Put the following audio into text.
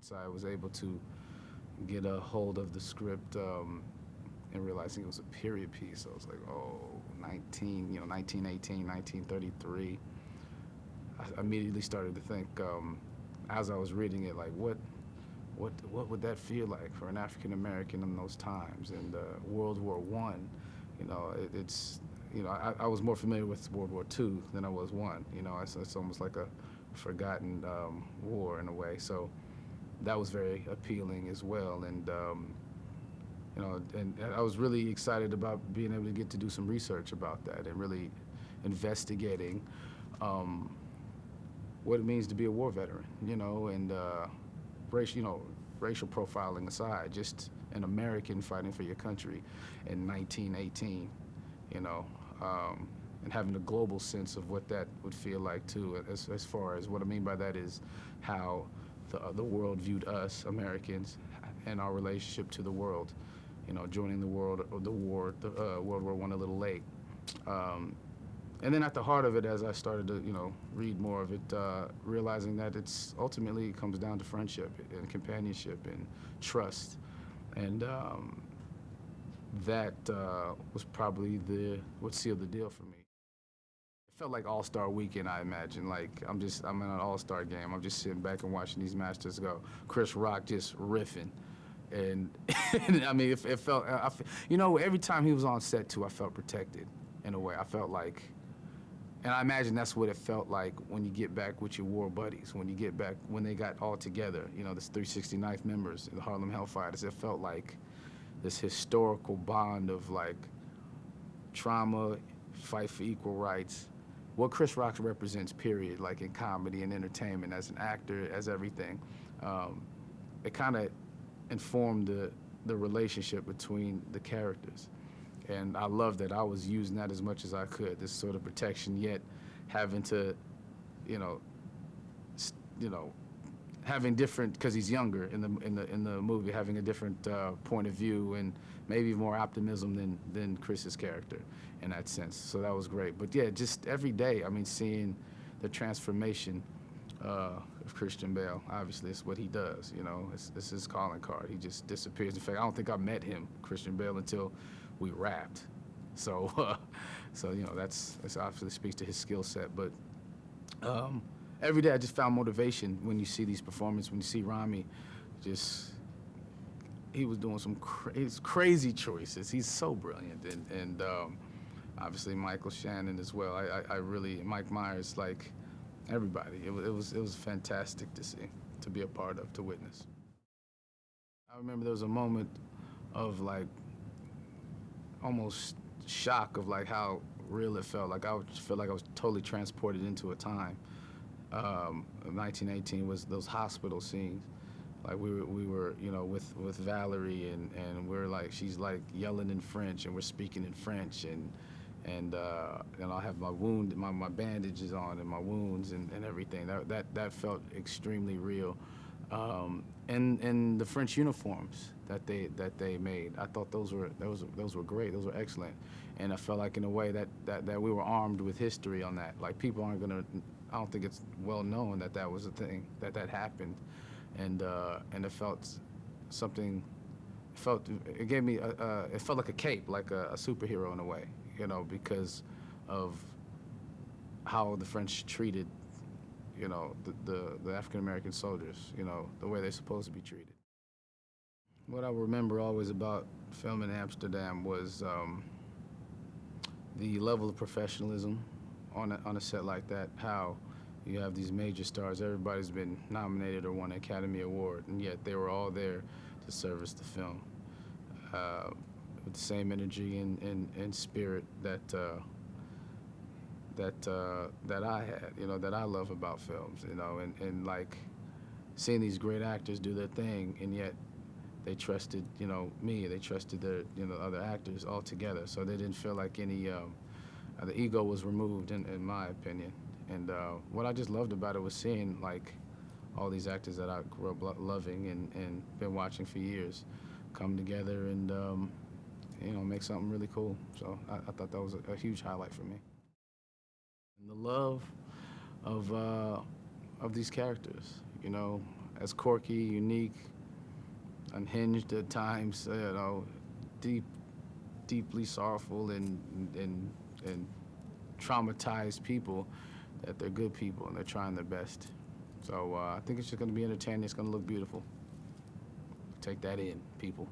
once I was able to get a hold of the script and realizing it was a period piece, I was like, oh, 1918, 1933. I immediately started to think, as I was reading it, like, what would that feel like for an African American in those times? And World War One, it's I was more familiar with World War Two than I was one. It's almost like a forgotten war in a way. So that was very appealing as well. And and I was really excited about being able to get to do some research about that and really investigating um, what it means to be a war veteran, and racial, racial profiling aside, just an American fighting for your country in 1918, you know, and having a global sense of what that would feel like too. As far as what I mean by that is how the world viewed us Americans and our relationship to the world. Joining the World War One a little late. Um, and then at the heart of it, as I started to, read more of it, realizing that it's ultimately it comes down to friendship and companionship and trust, and that was probably what sealed the deal for me. It felt like All-Star Weekend, I imagine. Like I'm in an All-Star game. I'm just sitting back and watching these masters go. Chris Rock just riffing, and, and I mean, it felt. Every time he was on set too, I felt protected in a way. I felt like. And I imagine that's what it felt like when you get back with your war buddies, when they got all together, this 369th members, the Harlem Hellfighters. It felt like this historical bond of like trauma, fight for equal rights. What Chris Rock represents, period, like in comedy and entertainment, as an actor, as everything. It kind of informed the relationship between the characters. And I love that I was using that as much as I could, this sort of protection, yet having to, you know, having different, because he's younger in the movie, having a different point of view and maybe more optimism than Chris's character in that sense. So that was great. But yeah, just every day, I mean, seeing the transformation of Christian Bale. Obviously, it's what he does. It's his calling card. He just disappears. In fact, I don't think I met him, Christian Bale, until we rapped. So, that's obviously speaks to his skill set. But every day, I just found motivation when you see these performances. When you see Rami, he was doing some crazy choices. He's so brilliant, and obviously Michael Shannon as well. I really Mike Myers, like everybody. It was fantastic to see, to be a part of, to witness. I remember there was a moment of like almost shock of like how real it felt. Like I would feel like I was totally transported into a time. 1918 was those hospital scenes. Like we were, with Valerie and we're like, she's like yelling in French and we're speaking in French and I have my wound, my bandages on and my wounds and everything. That felt extremely real. And the French uniforms that they made, I thought those were great. Those were excellent. And I felt like in a way that we were armed with history on that. Like people aren't gonna. I don't think it's well known that was a thing that happened, and it felt something. It gave me it felt like a cape, like a superhero in a way, because of how the French treated, the African American soldiers, the way they're supposed to be treated. What I remember always about filming in Amsterdam was the level of professionalism on a set like that. How you have these major stars, everybody's been nominated or won an Academy Award, and yet they were all there to service the film with the same energy and spirit that I had, that I love about films, and like seeing these great actors do their thing, and yet they trusted, me. They trusted their, other actors all together. So they didn't feel like any, the ego was removed, in my opinion. And what I just loved about it was seeing like all these actors that I grew up loving and been watching for years come together and, make something really cool. So I thought that was a huge highlight for me. And the love of these characters, as quirky, unique, unhinged at times, you know, deeply sorrowful and traumatized people, that they're good people and they're trying their best. So I think it's just going to be entertaining. It's going to look beautiful. Take that in, people.